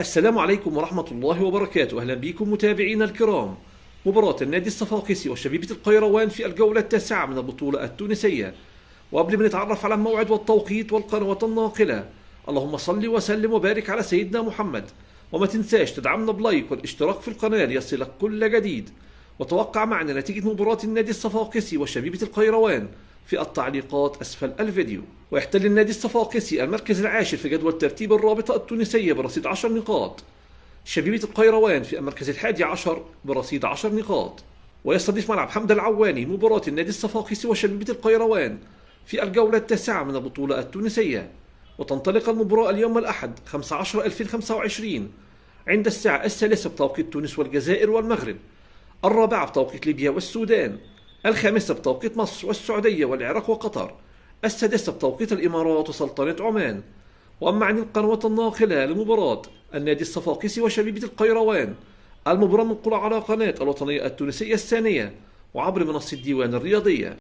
السلام عليكم ورحمة الله وبركاته. أهلا بكم متابعينا الكرام. مباراة النادي الصفاقسي وشبيبة القيروان في الجولة التاسعة من البطولة التونسية. وقبل ما نتعرف على الموعد والتوقيت والقنوات الناقلة، اللهم صل وسلم وبارك على سيدنا محمد. وما تنساش تدعمنا بلايك والاشتراك في القناة ليصلك كل جديد. وتوقع معنا نتيجة مباراة النادي الصفاقسي وشبيبة القيروان في التعليقات أسفل الفيديو. ويحتل النادي الصفاقسي المركز العاشر في جدول ترتيب الرابطة التونسية برصيد 10 نقاط. شبيبة القيروان في المركز الحادي عشر برصيد 10 نقاط. ويستضيف ملعب حمد العواني مباراة النادي الصفاقسي وشبيبة القيروان في الجولة التاسعة من البطولة التونسية. وتنطلق المباراة اليوم الأحد 15/2025 عند الساعة 3 بتوقيت تونس والجزائر والمغرب، 4 بتوقيت ليبيا والسودان، 5 بتوقيت مصر والسعودية والعراق وقطر، 6 بتوقيت الإمارات وسلطنة عمان. وأما عن القنوات الناقلة لمباراة النادي الصفاقسي وشبيبة القيروان، المباراة منقولة على قناة الوطنية التونسية الثانية وعبر منصة الديوان الرياضية.